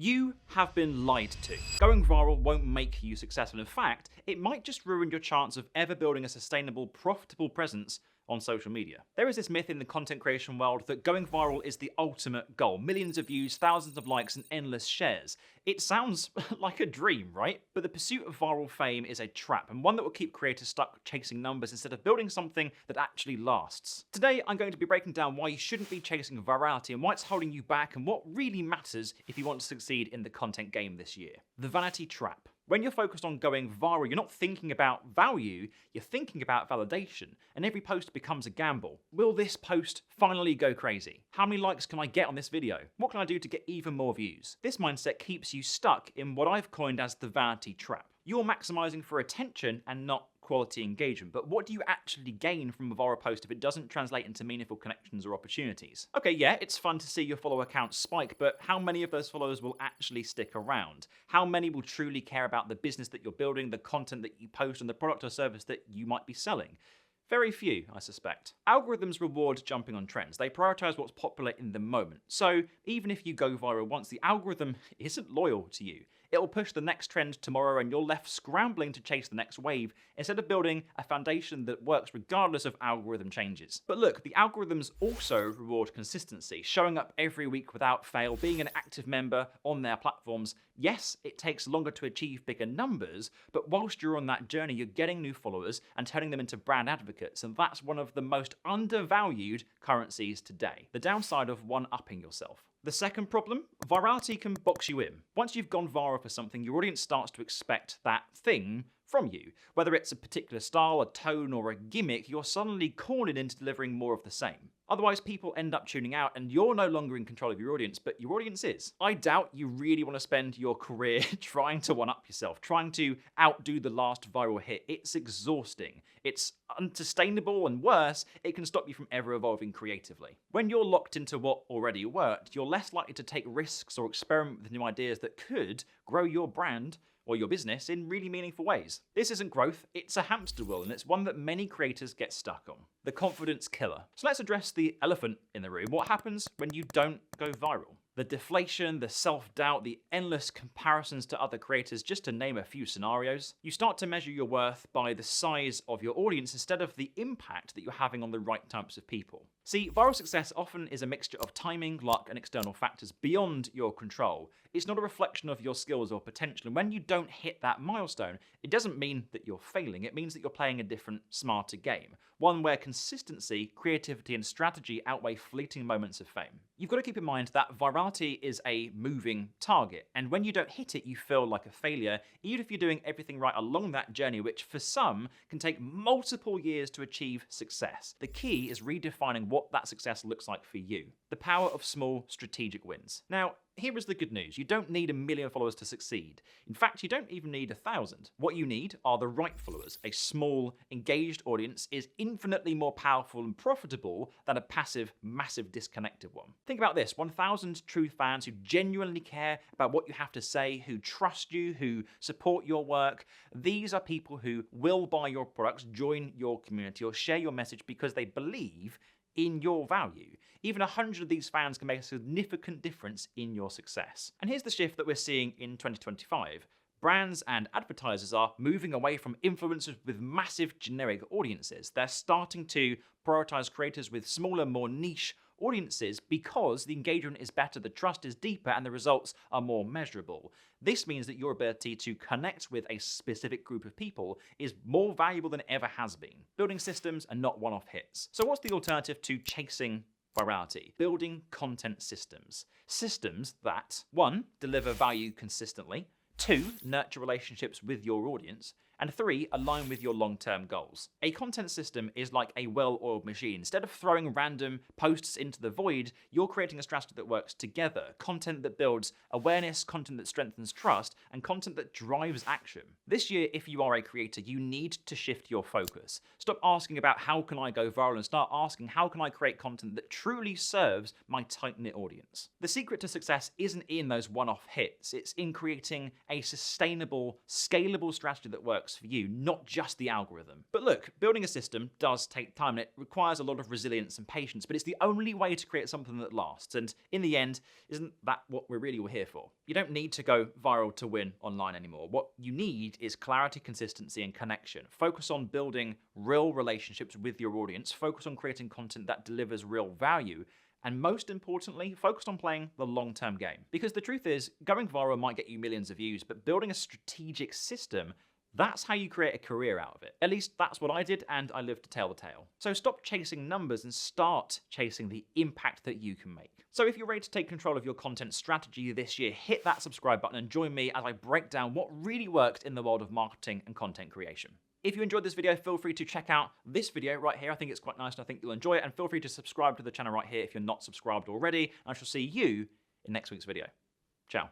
You have been lied to. Going viral won't make you successful. In fact, it might just ruin your chance of ever building a sustainable, profitable presence on social media. There is this myth in the content creation world that going viral is the ultimate goal. Millions of views, thousands of likes, and endless shares. It sounds like a dream, right? But the pursuit of viral fame is a trap, and one that will keep creators stuck chasing numbers instead of building something that actually lasts. Today, I'm going to be breaking down why you shouldn't be chasing virality and why it's holding you back and what really matters if you want to succeed in the content game this year. The Vanity Trap. When you're focused on going viral, you're not thinking about value, you're thinking about validation, and every post becomes a gamble. Will this post finally go crazy? How many likes can I get on this video? What can I do to get even more views? This mindset keeps you stuck in what I've coined as the vanity trap. You're maximizing for attention and not quality engagement, but what do you actually gain from a viral post if it doesn't translate into meaningful connections or opportunities? Okay, yeah, it's fun to see your follower count spike, but how many of those followers will actually stick around? How many will truly care about the business that you're building, the content that you post, and the product or service that you might be selling? Very few, I suspect. Algorithms reward jumping on trends. They prioritize what's popular in the moment. So even if you go viral once, the algorithm isn't loyal to you. It'll push the next trend tomorrow and you're left scrambling to chase the next wave instead of building a foundation that works regardless of algorithm changes. But look, the algorithms also reward consistency, showing up every week without fail, being an active member on their platforms. Yes, it takes longer to achieve bigger numbers, but whilst you're on that journey, you're getting new followers and turning them into brand advocates, and that's one of the most undervalued currencies today. The downside of one-upping yourself. The second problem, virality can box you in. Once you've gone viral for something, your audience starts to expect that thing from you. Whether it's a particular style, a tone, or a gimmick, you're suddenly cornered into delivering more of the same. Otherwise, people end up tuning out and you're no longer in control of your audience, but your audience is. I doubt you really want to spend your career trying to one-up yourself, trying to outdo the last viral hit. It's exhausting. It's unsustainable, and worse, it can stop you from ever evolving creatively. When you're locked into what already worked, you're less likely to take risks or experiment with new ideas that could grow your brand or your business in really meaningful ways. This isn't growth, it's a hamster wheel, and it's one that many creators get stuck on. The confidence killer. So let's address the elephant in the room. What happens when you don't go viral? The deflation, the self-doubt, the endless comparisons to other creators, just to name a few scenarios. You start to measure your worth by the size of your audience instead of the impact that you're having on the right types of people. See, viral success often is a mixture of timing, luck, and external factors beyond your control. It's not a reflection of your skills or potential, and when you don't hit that milestone, it doesn't mean that you're failing. It means that you're playing a different, smarter game. One where consistency, creativity, and strategy outweigh fleeting moments of fame. You've got to keep in mind that virality is a moving target, and when you don't hit it, you feel like a failure, even if you're doing everything right along that journey, which for some can take multiple years to achieve success. The key is redefining what that success looks like for you. The power of small strategic wins. Now, here is the good news. You don't need 1 million followers to succeed. In fact, you don't even need 1,000. What you need are the right followers. A small, engaged audience is infinitely more powerful and profitable than a passive, massive, disconnected one. Think about this. 1,000 true fans who genuinely care about what you have to say, who trust you, who support your work. These are people who will buy your products, join your community, or share your message because they believe in your value. Even 100 of these fans can make a significant difference in your success. And here's the shift that we're seeing in 2025. Brands and advertisers are moving away from influencers with massive generic audiences. They're starting to prioritize creators with smaller, more niche audiences because the engagement is better, the trust is deeper, and the results are more measurable. This means that your ability to connect with a specific group of people is more valuable than it ever has been. Building systems and not one-off hits. So what's the alternative to chasing virality? Building content systems. Systems that, 1, deliver value consistently, 2, nurture relationships with your audience, and 3, align with your long-term goals. A content system is like a well-oiled machine. Instead of throwing random posts into the void, you're creating a strategy that works together. Content that builds awareness, content that strengthens trust, and content that drives action. This year, if you are a creator, you need to shift your focus. Stop asking about how can I go viral and start asking how can I create content that truly serves my tight-knit audience. The secret to success isn't in those one-off hits. It's in creating a sustainable, scalable strategy that works works for you, not just the algorithm. But look, building a system does take time and it requires a lot of resilience and patience, but it's the only way to create something that lasts. And in the end, isn't that what we're really all here for? You don't need to go viral to win online anymore. What you need is clarity, consistency, and connection. Focus on building real relationships with your audience. Focus on creating content that delivers real value. And most importantly, focus on playing the long-term game. Because the truth is, going viral might get you millions of views, but building a strategic system, that's how you create a career out of it. At least that's what I did, and I lived to tell the tale. So stop chasing numbers and start chasing the impact that you can make. So if you're ready to take control of your content strategy this year, hit that subscribe button and join me as I break down what really works in the world of marketing and content creation. If you enjoyed this video, feel free to check out this video right here. I think it's quite nice and I think you'll enjoy it. And feel free to subscribe to the channel right here if you're not subscribed already. I shall see you in next week's video. Ciao.